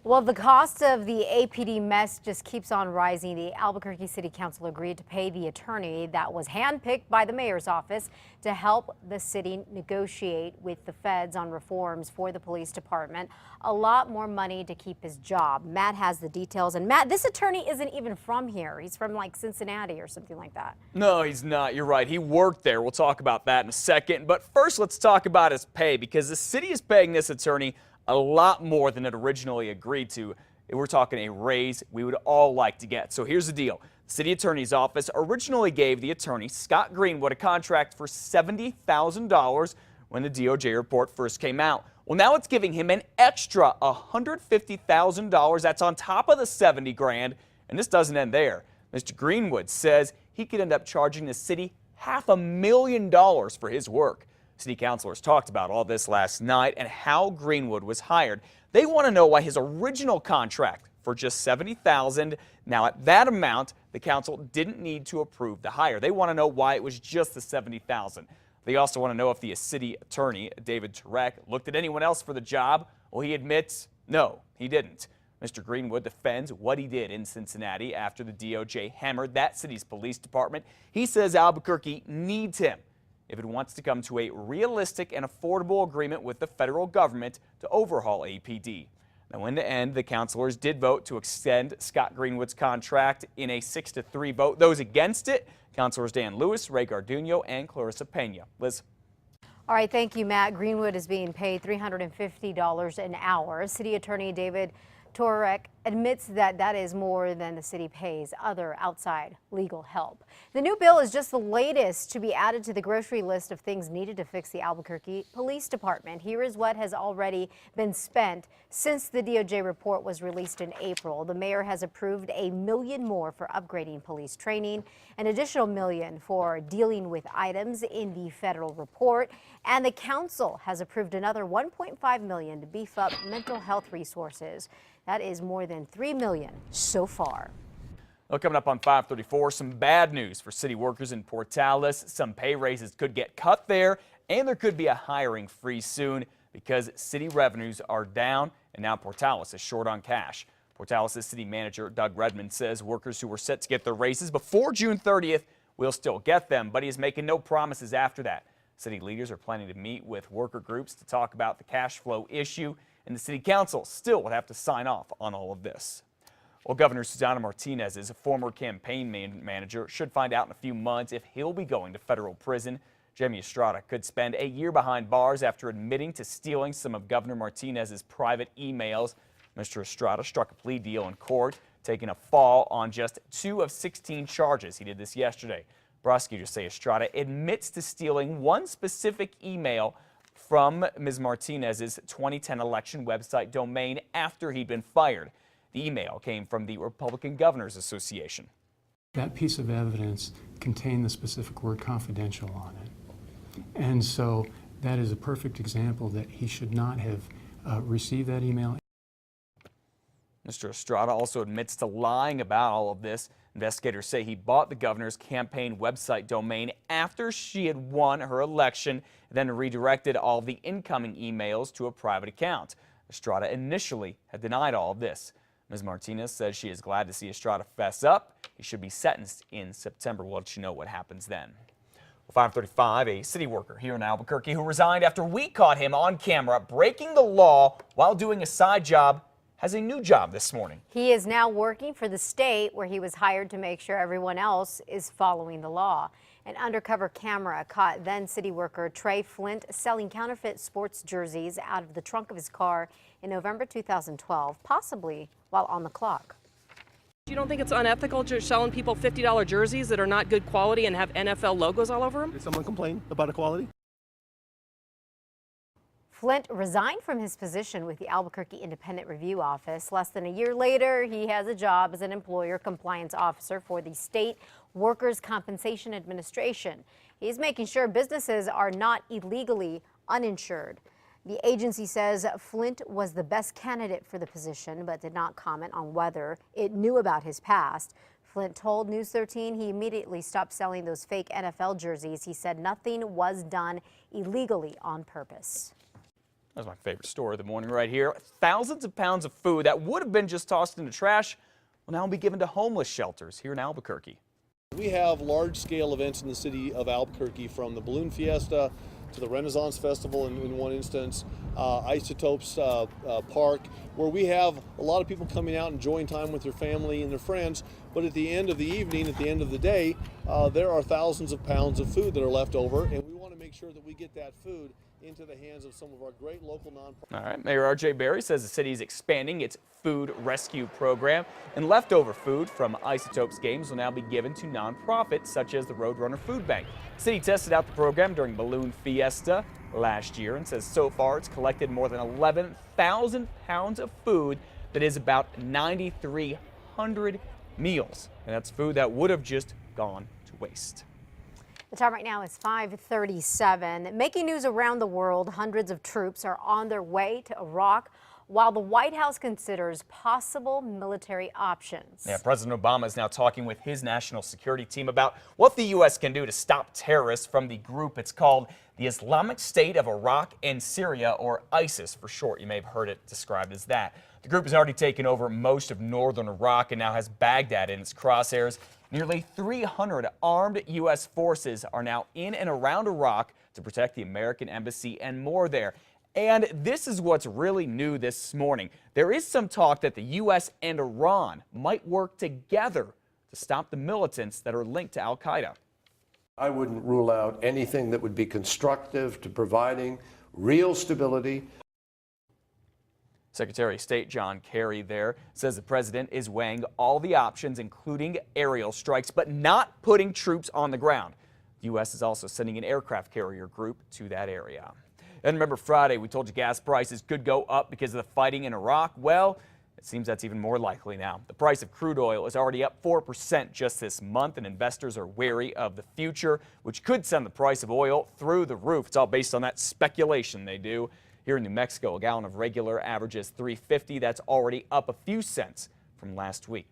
Well, the cost of the APD mess just keeps on rising. The Albuquerque City Council agreed to pay the attorney that was handpicked by the mayor's office to help the city negotiate with the feds on reforms for the police department. A lot more money to keep his job. Matt has the details. And Matt, this attorney isn't even from here. He's from like Cincinnati or something like that. No, he's not. You're right. He worked there. We'll talk about that in a second. But first, let's talk about his pay, because the city is paying this attorney a lot more than it originally agreed to. We're talking a raise we would all like to get. So here's the deal. The city attorney's office originally gave the attorney, Scott Greenwood, a contract for $70,000 when the DOJ report first came out. Well, now it's giving him an extra $150,000. That's on top of the $70 grand. And this doesn't end there. Mr. Greenwood says he could end up charging the city $500,000 for his work. City councilors talked about all this last night and how Greenwood was hired. They want to know why his original contract for just $70,000, now at that amount, the council didn't need to approve the hire. They want to know why it was just the $70,000. They also want to know if the city attorney, David Turek, looked at anyone else for the job. Well, he admits, no, he didn't. Mr. Greenwood defends what he did in Cincinnati after the DOJ hammered that city's police department. He says Albuquerque needs him if it wants to come to a realistic and affordable agreement with the federal government to overhaul APD. Now, in the end, the councilors did vote to extend Scott Greenwood's contract in a 6-3 vote. Those against it, Councilors Dan Lewis, Ray Garduno, and Clarissa Pena. Liz. All right, thank you, Matt. Greenwood is being paid $350 an hour. City Attorney David Turek admits that that is more than the city pays other outside legal help. The new bill is just the latest to be added to the grocery list of things needed to fix the Albuquerque Police Department. Here is what has already been spent since the DOJ report was released in April. The mayor has approved $1 million more for upgrading police training, an additional $1 million for dealing with items in the federal report, and the council has approved another $1.5 million to beef up mental health resources. That is more than $3 million so far. Well, coming up on 534, some bad news for city workers in Portales. Some pay raises could get cut there, and there could be a hiring freeze soon because city revenues are down, and now Portales is short on cash. Portales' city manager, Doug Redmond, says workers who were set to get their raises before June 30th will still get them, but he is making no promises after that. City leaders are planning to meet with worker groups to talk about the cash flow issue, and the city council still would have to sign off on all of this. Well, Governor Susana Martinez's former campaign manager should find out in a few months if he'll be going to federal prison. Jamie Estrada could spend a year behind bars after admitting to stealing some of Governor Martinez's private emails. Mr. Estrada struck a plea deal in court, taking a fall on just 2 of 16 charges. He did this yesterday. Prosecutors say Estrada admits to stealing one specific email from Ms. Martinez's 2010 election website domain after he'd been fired. The email came from the Republican Governors Association. That piece of evidence contained the specific word confidential on it. And so that is a perfect example that he should not have received that email. Mr. Estrada also admits to lying about all of this. Investigators say he bought the governor's campaign website domain after she had won her election, then redirected all of the incoming emails to a private account. Estrada initially had denied all of this. Ms. Martinez says she is glad to see Estrada fess up. He should be sentenced in September. We'll let you know what happens then. Well, 535, a city worker here in Albuquerque who resigned after we caught him on camera breaking the law while doing a side job has a new job this morning. He is now working for the state where he was hired to make sure everyone else is following the law. An undercover camera caught then city worker Trey Flint selling counterfeit sports jerseys out of the trunk of his car in November 2012, possibly while on the clock. You don't think it's unethical just selling people $50 jerseys that are not good quality and have NFL logos all over them? Did someone complain about the quality? Flint resigned from his position with the Albuquerque Independent Review Office. Less than a year later, he has a job as an employer compliance officer for the State Workers' Compensation Administration. He's making sure businesses are not illegally uninsured. The agency says Flint was the best candidate for the position, but did not comment on whether it knew about his past. Flint told News 13 he immediately stopped selling those fake NFL jerseys. He said nothing was done illegally on purpose. That's my favorite story of the morning right here. Thousands of pounds of food that would have been just tossed in the trash will now be given to homeless shelters here in Albuquerque. We have large-scale events in the city of Albuquerque, from the Balloon Fiesta to the Renaissance Festival in one instance, Isotopes Park, where we have a lot of people coming out enjoying time with their family and their friends. But at the end of the evening, at the end of the day, there are thousands of pounds of food that are left over, and we want to make sure that we get that food into the hands of some of our great local nonprofits. All right, Mayor R.J. Berry says the city is expanding its food rescue program, and leftover food from Isotopes games will now be given to nonprofits such as the Roadrunner Food Bank. The city tested out the program during Balloon Fiesta last year and says so far it's collected more than 11,000 pounds of food that is about 9,300 meals. And that's food that would have just gone to waste. The time right now is 5:37. Making news around the world, hundreds of troops are on their way to Iraq while the White House considers possible military options. Yeah, President Obama is now talking with his national security team about what the U.S. can do to stop terrorists from the group it's called the Islamic State of Iraq and Syria, or ISIS for short. You may have heard it described as that. The group has already taken over most of northern Iraq and now has Baghdad in its crosshairs. Nearly 300 armed U.S. forces are now in and around Iraq to protect the American embassy and more there. And this is what's really new this morning. There is some talk that the U.S. and Iran might work together to stop the militants that are linked to al-Qaeda. I wouldn't rule out anything that would be constructive to providing real stability. Secretary of State John Kerry there says the president is weighing all the options, including aerial strikes, but not putting troops on the ground. The U.S. is also sending an aircraft carrier group to that area. And remember Friday, we told you gas prices could go up because of the fighting in Iraq. Well, it seems that's even more likely now. The price of crude oil is already up 4% just this month, and investors are wary of the future, which could send the price of oil through the roof. It's all based on that speculation they do. Here in New Mexico, a gallon of regular averages $3.50. That's already up a few cents from last week.